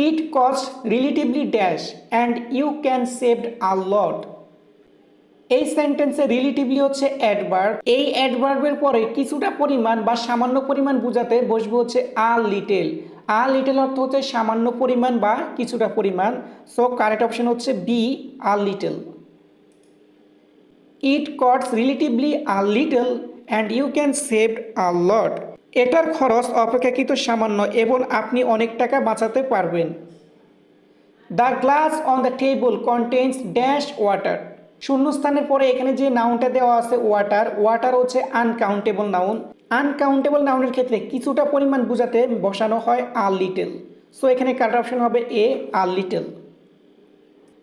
It cost relatively dash and you can saved a lot. এই সেন্টেন্সে relatively হচ্ছে adverb. এই অ্যাডভার্বের পরে কিছুটা পরিমাণ বা সামান্য পরিমাণ বোঝাতে বসবে হচ্ছে আ লিটেল। আ লিটেল অর্থ হচ্ছে সামান্য পরিমাণ বা কিছুটা পরিমাণ। সো কারেক্ট অপশন হচ্ছে B, a little. It costs relatively a little and you can save a lot. এটার খরচ অপেক্ষাকৃত সামান্য এবং আপনি অনেক টাকা বাঁচাতে পারবেন। The glass on the table contains dash water. শূন্যস্থানের পরে এখানে যে নাউনটা দেওয়া আছে ওয়াটার, ওয়াটার হচ্ছে আনকাউন্টেবল নাউন। আনকাউন্টেবল নাউনের ক্ষেত্রে কিছুটা পরিমাণ বোঝাতে বসানো হয় আ লিটেল। সো এখানে কারেক্ট অপশন হবে A, a little.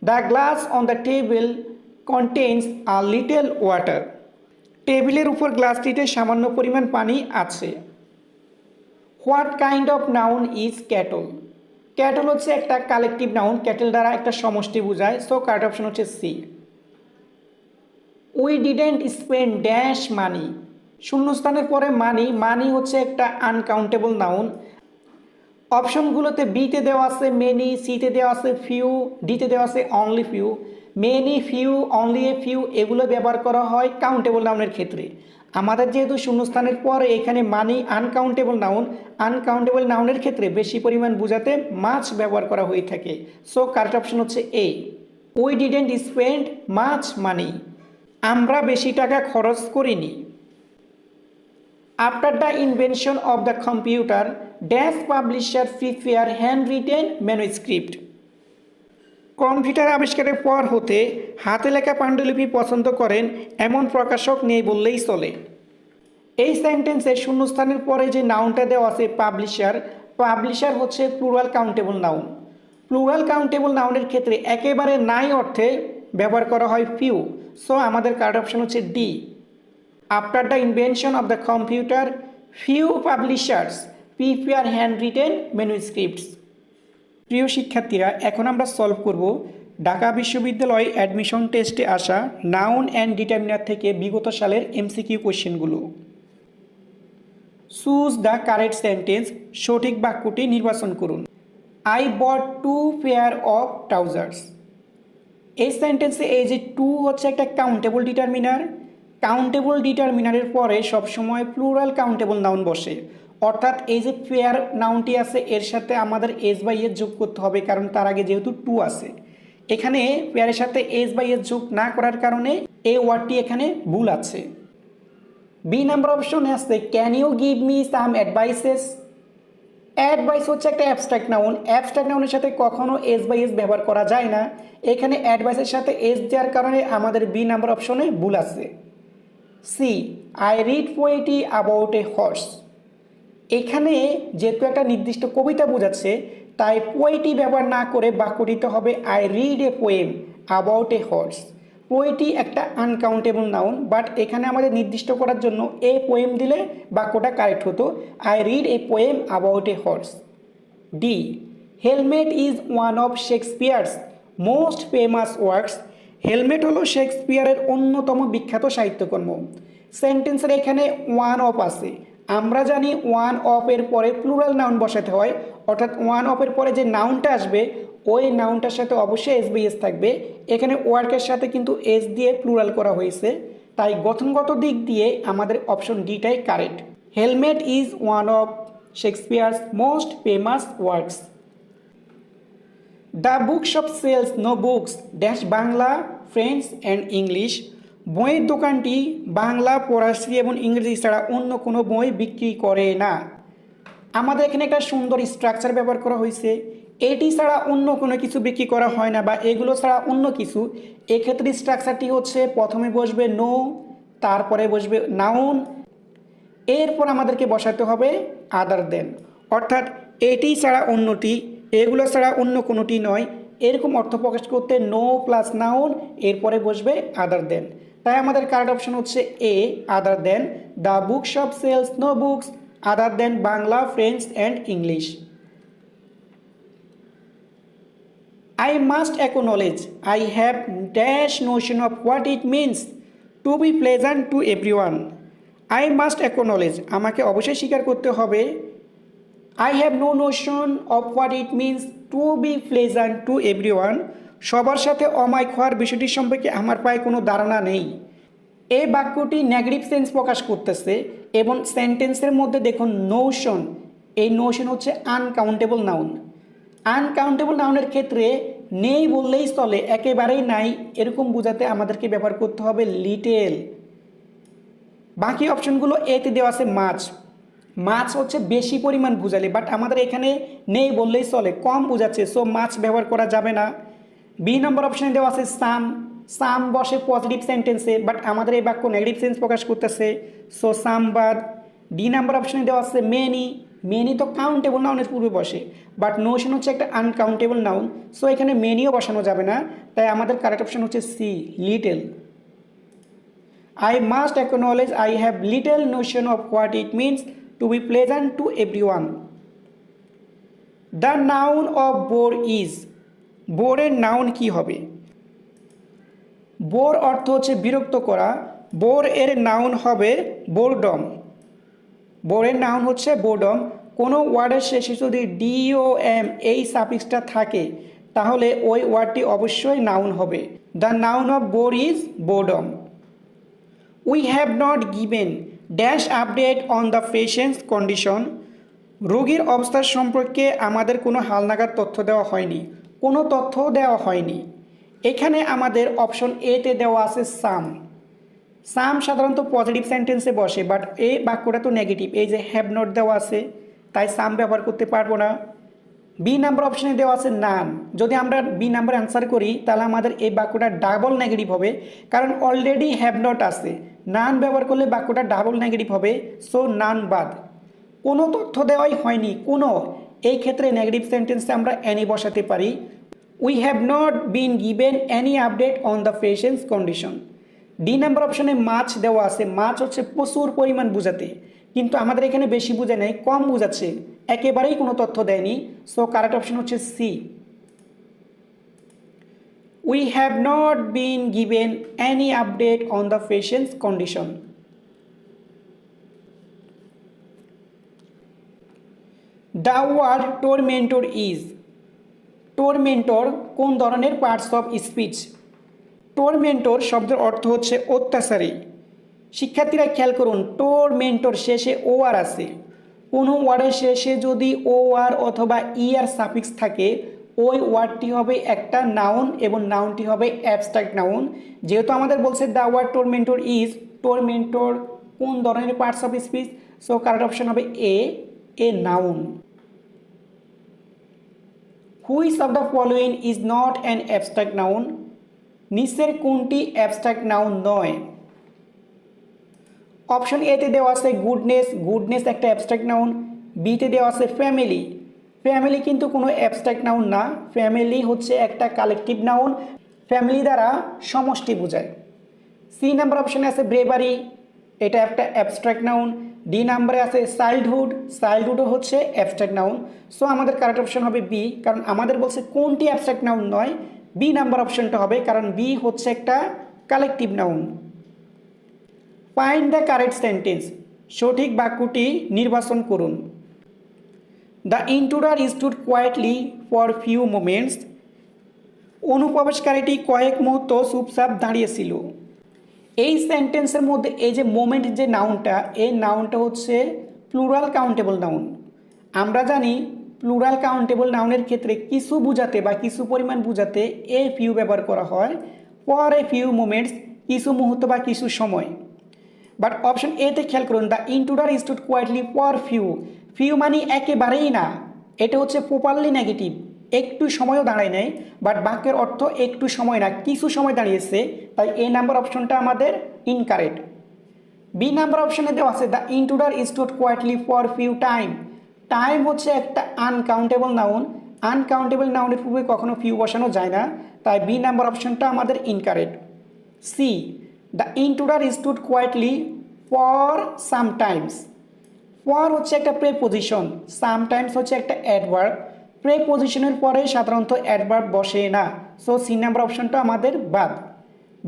The glass on the table contains a little water. টেবিলের উপর গ্লাসটিতে সামান্য পরিমাণ পানি আছে। What kind of noun is cattle. Cattle হচ্ছে একটা কালেকটিভ নাউন, ক্যাটল দ্বারা একটা সমষ্টি বোঝায়। সো কারেক্ট অপশন হচ্ছে C. We didn't spend dash money. শূন্যস্থানের পরে মানি, মানি হচ্ছে একটা আনকাউন্টেবল নাউন। অপশনগুলোতে বিতে দেওয়া আছে মেনি, সিতে দেওয়া আছে ফিউ, ডিতে দেওয়া আছে only few. Many, few, only a few এগুলো ব্যবহার করা হয় কাউন্টেবল নাউনের ক্ষেত্রে। আমাদের যেহেতু শূন্যস্থানের পরে এখানে মানি আনকাউন্টেবল নাউন, আনকাউন্টেবল নাউনের ক্ষেত্রে বেশি পরিমাণ বোঝাতে মাছ ব্যবহার করা হয়ে থাকে। সো কারেক্ট অপশন হচ্ছে এ, উই ডিডেন্ট স্পেন্ড মাছ মানি। আমরা বেশি টাকা খরচ করিনি। After the invention of the computer dash publisher prefer hand written manuscript. Computer আবিষ্কারের পর হতে হাতে লেখা পাণ্ডুলিপি পছন্দ করেন এমন প্রকাশক নেই বললেই চলে। এই সেন্টেন্সে শূন্যস্থানের পরে যে নাউনটা দেওয়া আছে পাবলিশার, পাবলিশার হচ্ছে plural countable noun. Plural countable নাউনের ক্ষেত্রে একেবারে নাই অর্থে ব্যবহার করা হয় ফিউ। সো আমাদের কারেক্ট অপশন হচ্ছে D. After the invention of the computer few publishers prefer hand written ম্যানুস্ক্রিপ্টস। প্রিয় শিক্ষার্থীরা, এখন আমরা সলভ করব ঢাকা বিশ্ববিদ্যালয় অ্যাডমিশন টেস্টে আসা নাউন অ্যান্ড ডিটারমিনার থেকে বিগত সালের এমসিকিউ কোয়েশ্চেনগুলো। Choose the correct sentence. সঠিক বাক্যটি নির্বাচন করুন। I bought two pair of trousers. এই সেন্টেন্সে এই যে টু হচ্ছে একটা কাউন্টেবল ডিটারমিনার। কাউন্টেবল ডিটারমিনারের পরে সবসময় প্লুরাল কাউন্টেবল নাউন বসে, অর্থাৎ এই যে পেয়ার নাউনটি আছে এর সাথে আমাদের এস বাই এস যোগ করতে হবে, কারণ তার আগে যেহেতু টু আছে। এখানে পেয়ারের সাথে এস বাই এস যোগ না করার কারণে এই ওয়ার্ডটি এখানে ভুল আছে। বি নাম্বার অপশনে আছে can you give me some advices. Advice হচ্ছে একটা অ্যাবস্ট্রাক্ট নাউন। অ্যাবস্ট্রাক্ট নাউনের সাথে কখনো এস বাই এস ব্যবহার করা যায় না। এখানে অ্যাডভাইসের সাথে এস দেওয়ার কারণে আমাদের বি নাম্বার অপশনে ভুল আছে। C I read poetry about a horse. এখানে যেহেতু একটা নির্দিষ্ট কবিতা বোঝাচ্ছে তাই পোয়েট্রি ব্যবহার না করে বাক্যটিতে হবে I read a poem about a horse. Poetry একটা আনকাউন্টেবল নাউন, বাট এখানে আমাদের নির্দিষ্ট করার জন্য এ পোয়েম দিলে বাক্যটা কারেক্ট হতো, I read a poem about a horse. D helmet is one of Shakespeare's most famous works. Helmet হলো শেক্সপিয়ারের অন্যতম বিখ্যাত সাহিত্যকর্ম। সেন্টেন্সের এখানে ওয়ান অফ আছে। আমরা জানি ওয়ান অফ এর পরে প্লুরাল নাউন বসাতে হয়, অর্থাৎ ওয়ান অফ এর পরে যে নাউনটা আসবে ওই নাউনটার সাথে অবশ্যই এস বাই এস থাকবে। এখানে ওয়ার্কের সাথে কিন্তু এস দিয়ে প্লুরাল করা হয়েছে, তাই গঠনগত দিক দিয়ে আমাদের অপশন ডিটাই কারেক্ট। হেলমেট is one of Shakespeare's most famous works. The bookshop sells no books dash Bangla, French and English. বইয়ের দোকানটি বাংলা, ফরাসি এবং ইংরেজি ছাড়া অন্য কোনো বই বিক্রি করে না। আমাদের এখানে একটা সুন্দর স্ট্রাকচার ব্যবহার করা হয়েছে। এটি ছাড়া অন্য কোনো কিছু বিক্রি করা হয় না বা এগুলো ছাড়া অন্য কিছু। এক্ষেত্রে স্ট্রাকচারটি হচ্ছে প্রথমে বসবে নো, তারপরে বসবে নাউন, এরপর আমাদেরকে বসাতে হবে আদার দেন, অর্থাৎ এটি ছাড়া অন্যটি, এগুলো ছাড়া অন্য কোনোটি নয়, এরকম অর্থ প্রকাশ করতে নো প্লাস নাউন এরপরে বসবে আদার দেন। তাই আমাদের কারেক্ট অপশন হচ্ছে A, other than. The book shop sells no books other than Bangla, French and English. I must acknowledge I have dash notion of what it means to be pleasant to everyone. I must acknowledge আমাকে অবশ্যই স্বীকার করতে হবে I have no notion of what it means to be pleasant to everyone. সবার সাথে অমায়িক হওয়ার বিষয়টি সম্পর্কে আমার প্রায় কোনো ধারণা নেই। এই বাক্যটি নেগেটিভ সেন্স প্রকাশ করতেছে এবং সেন্টেন্সের মধ্যে দেখুন নোশন, এই নোশন হচ্ছে আনকাউন্টেবল নাউন। আনকাউন্টেবল নাউনের ক্ষেত্রে নেই বললেই চলে, একেবারেই নাই এরকম বোঝাতে আমাদেরকে ব্যবহার করতে হবে লিটেল। বাকি অপশনগুলো এতে দেওয়া আছে মাছ, মাছ হচ্ছে বেশি পরিমাণ বোঝালে, বাট আমাদের এখানে নেই বললেই চলে, কম বোঝাচ্ছে, সো মাছ ব্যবহার করা যাবে না। বি নম্বর অপশনে দেওয়া আছে সাম, সাম বসে পজিটিভ সেন্টেন্সে, বাট আমাদের এই বাক্য নেগেটিভ সেন্স প্রকাশ করতেছে, সো সাম বাদ। ডি নাম্বার অপশনে দেওয়া আছে মেনি, মেনি তো কাউন্টেবল নাউনের পূর্বে বসে, বাট নোশন হচ্ছে একটা আনকাউন্টেবল নাউন, সো এখানে মেনিও বসানো যাবে না, তাই আমাদের কারেক্ট অপশন হচ্ছে C, little. I must acknowledge I have little notion of what it means to be pleasant to everyone. The noun of bore is, বোরের নাউন কি হবে? বোর অর্থ হচ্ছে বিরক্ত করা, বোর এর নাউন হবে বোরডম। বোরের নাউন হচ্ছে বোরডম। কোনো ওয়ার্ডের শেষে যদি DOM এই সাফিক্সটা থাকে তাহলে ওই ওয়ার্ডটি অবশ্যই নাউন হবে। The noun of bore is boredom. We have not given dash update on the patient's condition. রোগীর অবস্থার সম্পর্কে আমাদের কোনো হালনাগাদ তথ্য দেওয়া হয়নি, কোনো তথ্য দেওয়া হয়নি। এখানে আমাদের অপশন এতে দেওয়া আছে সাম। সাম সাধারণত পজিটিভ সেন্টেন্সে বসে, বাট এই বাক্যটা তো নেগেটিভ, এই যে হ্যাভ নট দেওয়া আছে, তাই সাম ব্যবহার করতে পারবো না। বি নাম্বার অপশনে দেওয়া আছে নান, যদি আমরা বি নাম্বার অ্যান্সার করি তাহলে আমাদের এই বাক্যটা ডাবল নেগেটিভ হবে, কারণ অলরেডি হ্যাভ নট আছে, নান ব্যবহার করলে বাক্যটা ডাবল নেগেটিভ হবে, সো নান বাদ। কোনো তথ্য দেওয়াই হয়নি, কোনো, এই ক্ষেত্রে নেগেটিভ সেন্টেন্সে আমরা অ্যানি বসাতে পারি। We have not been given any update on the patient's condition. D number অপশনে মাছ দেওয়া আছে, মাছ হচ্ছে প্রচুর পরিমাণ বোঝাতে, কিন্তু আমাদের এখানে বেশি বোঝে নাই, কম বোঝাচ্ছে, একেবারেই কোনো তথ্য দেয়নি, সো কারেক্ট অপশন হচ্ছে C. We have not been given any update on the patient's condition. The word tormentor is, tormentor কোন ধরনের পার্টস অফ স্পিচ? টোরমেন্টর শব্দের অর্থ হচ্ছে অত্যাচারী। শিক্ষার্থীরা খেয়াল করুন, টোরমেন্টর শেষে ও আর আছে, কোনো ওয়ার্ডের শেষে যদি ও আর অথবা ই আর সাফিক্স থাকে ওই ওয়ার্ডটি হবে একটা নাউন এবং নাউনটি হবে অ্যাবস্ট্রাক্ট নাউন। যেহেতু আমাদের বলছে the word tormentor is, tormentor কোন ধরনের parts of speech, so correct option হবে A noun. Which of the following is not an abstract noun? নিচের কোনটি অ্যাবস্ট্রাক্ট নাউন নয়? অপশন এতে দেওয়া আছে গুডনেস, গুডনেস একটা অ্যাবস্ট্রাক্ট নাউন। বিতে দেওয়া আছে ফ্যামিলি, ফ্যামিলি কিন্তু কোনো অ্যাবস্ট্রাক্ট নাউন না, ফ্যামিলি হচ্ছে একটা কালেকটিভ নাউন, ফ্যামিলি দ্বারা সমষ্টি বোঝায়। সি নাম্বার অপশনে আছে ব্রেভারি, এটা একটা অ্যাবস্ট্রাক্ট নাউন। ডি নাম্বারে আছে চাইল্ডহুড, চাইল্ডহুডও হচ্ছে অ্যাবস্ট্রাক্ট নাউন, সো আমাদের কারেক্ট অপশন হবে বি, কারণ আমাদের বলছে কোনটি অ্যাবস্ট্রাক্ট নাউন নয়, বি নাম্বার অপশনটা হবে, কারণ বি হচ্ছে একটা collective noun. Find the correct sentence, সঠিক বাক্যটি নির্বাচন করুন। The intruder stood quietly for few moments, অনুপ্রবেশকারীটি কয়েক মুহূর্ত চুপচাপ দাঁড়িয়েছিল। এই সেন্টেন্সের মধ্যে এই যে মোমেন্ট যে নাউনটা, এই নাউনটা হচ্ছে প্লুরাল কাউন্টেবল নাউন। আমরা জানি প্লুরাল কাউন্টেবল নাউনের ক্ষেত্রে কিছু বোঝাতে বা কিছু পরিমাণ বোঝাতে এ ফিউ ব্যবহার করা হয়, ফর এ ফিউ মোমেন্টস কিছু মুহূর্ত বা কিছু সময়। বাট অপশন এতে খেয়াল করুন, the intruder stood quietly for few, few মানে একেবারেই না, এটা হচ্ছে প্রপারলি নেগেটিভ, একটু সময়ও দাঁড়ায় নেই, বাট বাক্যের অর্থ একটু সময় না কিছু সময় দাঁড়িয়েছে, তাই এ নাম্বার অপশনটা আমাদের ইনকারেক্ট। বি নাম্বার অপশনে দেওয়া আছে the intruder stood quietly for few time, time হচ্ছে একটা আনকাউন্টেবল নাউন, আনকাউন্টেবল নাউনের পূর্বে কখনো ফিউ বসানো যায় না, তাই বি নাম্বার অপশনটা আমাদের incorrect. C, the intruder stood quietly for sometimes, for হচ্ছে একটা প্রেপোজিশন, সামটাইমস হচ্ছে একটা অ্যাডভার্ব, প্রেপোজিশনের পরে সাধারণত অ্যাডভার্ব বসে না, সো সি নাম্বার অপশনটা আমাদের বাদ।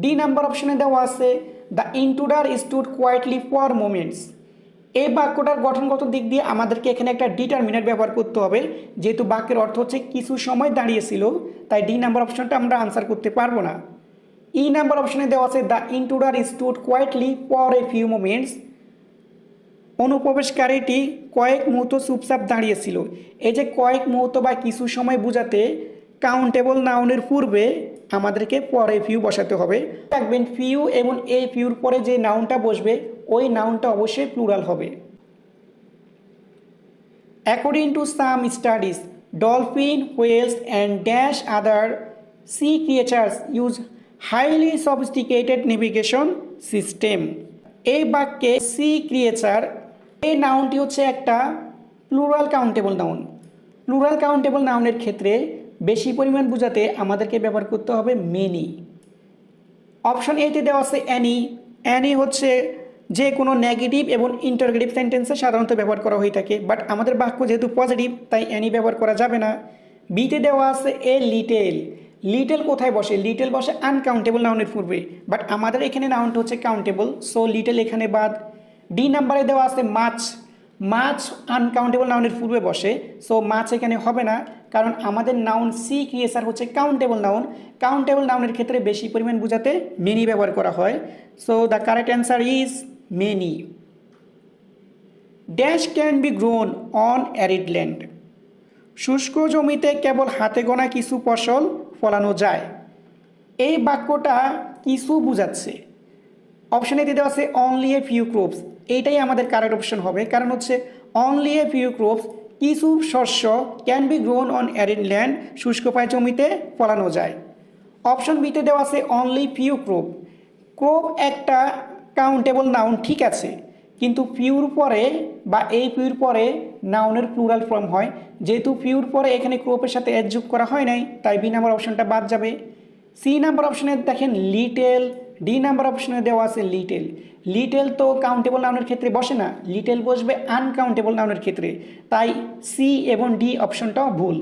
ডি নাম্বার অপশনে দেওয়া আছে the intruder stood quietly for moments, এই বাক্যটার গঠনগত দিক দিয়ে আমাদেরকে এখানে একটা ডিটারমিনার ব্যবহার করতে হবে, যেহেতু বাক্যের অর্থ হচ্ছে কিছু সময় দাঁড়িয়েছিল, তাই ডি নাম্বার অপশনটা আমরা আনসার করতে পারবো না। ই নাম্বার অপশনে দেওয়া আছে the intruder stood quietly for a few moments, অনুপ্রবেশকারীটি কয়েক মুহূর্ত চুপচাপ দাঁড়িয়েছিল। এই যে কয়েক মুহূর্ত বা কিছু সময় বোঝাতে কাউন্টেবল নাউনের পূর্বে আমাদেরকে পরে ফিউ বসাতে হবে। দেখবেন ফিউ এবং এই ফিউর পরে যে নাউনটা বসবে ওই নাউনটা অবশ্যই প্লুরাল হবে। According to some studies, dolphin, whales and dash other sea creatures use highly sophisticated navigation system. এই বাক্যে সি ক্রিয়েচার এই নাউনটি হচ্ছে একটা plural countable noun. Plural countable নাউনের ক্ষেত্রে বেশি পরিমাণ বোঝাতে আমাদেরকে ব্যবহার করতে হবে মেনি। অপশন এতে দেওয়া আছে অ্যানি। অ্যানি হচ্ছে যে কোনো নেগেটিভ এবং ইন্টারগেটিভ সেন্টেন্সে সাধারণত ব্যবহার করা হয়ে থাকে, বাট আমাদের বাক্য যেহেতু পজিটিভ তাই অ্যানি ব্যবহার করা যাবে না। বিতে দেওয়া আছে এ লিটেল। লিটেল কোথায় বসে? লিটেল বসে আনকাউন্টেবল নাউনের পূর্বে, বাট আমাদের এখানে নাউনটা হচ্ছে কাউন্টেবল, সো লিটেল এখানে বাদ। ডি নাম্বারে দেওয়া আছে মাছ। মাছ আনকাউন্টেবল নাউনের পূর্বে বসে, সো মাছ এখানে হবে না, কারণ আমাদের নাউন সি ক্রিয়েচার হচ্ছে কাউন্টেবল নাউন। কাউন্টেবল নাউনের ক্ষেত্রে বেশি পরিমাণ বোঝাতে মেনি ব্যবহার করা হয়, so the correct answer is many. Dash can be grown on arid land. শুষ্ক জমিতে কেবল হাতে গোনা কিছু ফসল ফলানো যায়। এই বাক্যটা কিছু বোঝাচ্ছে। অপশন এতে দেওয়া আছে অনলি এ ফিউ ক্রপস। এইটাই আমাদের কারেক্ট অপশন হবে, কারণ হচ্ছে অনলি এ ফিউ ক্রপস কিছু শস্য can be grown on arid land, শুষ্ক পায় জমিতে ফলানো যায়। অপশন বিতে দেওয়া আছে অনলি ফিউ ক্রপ। ক্রপ একটা কাউন্টেবল নাউন ঠিক আছে, কিন্তু ফিউর পরে বা এই ফিউর পরে নাউনের প্লুরাল ফর্ম হয়, যেহেতু ফিউর পরে এখানে ক্রপের সাথে এজ যোগ করা হয় নাই, তাই বি নাম্বার অপশনটা বাদ যাবে। সি নাম্বার অপশনে দেখেন লিটেল। ডি নাম্বার অপশনে দেওয়া আছে লিটেল। লিটেল তো কাউন্টেবল নাউনের ক্ষেত্রে বসে না, লিটেল বসবে আনকাউন্টেবল নাউনের ক্ষেত্রে, তাই সি এবং ডি অপশনটাও ভুল।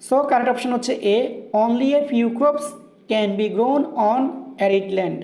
সো কারেক্ট অপশন হচ্ছে A, only a few crops can be grown on arid land.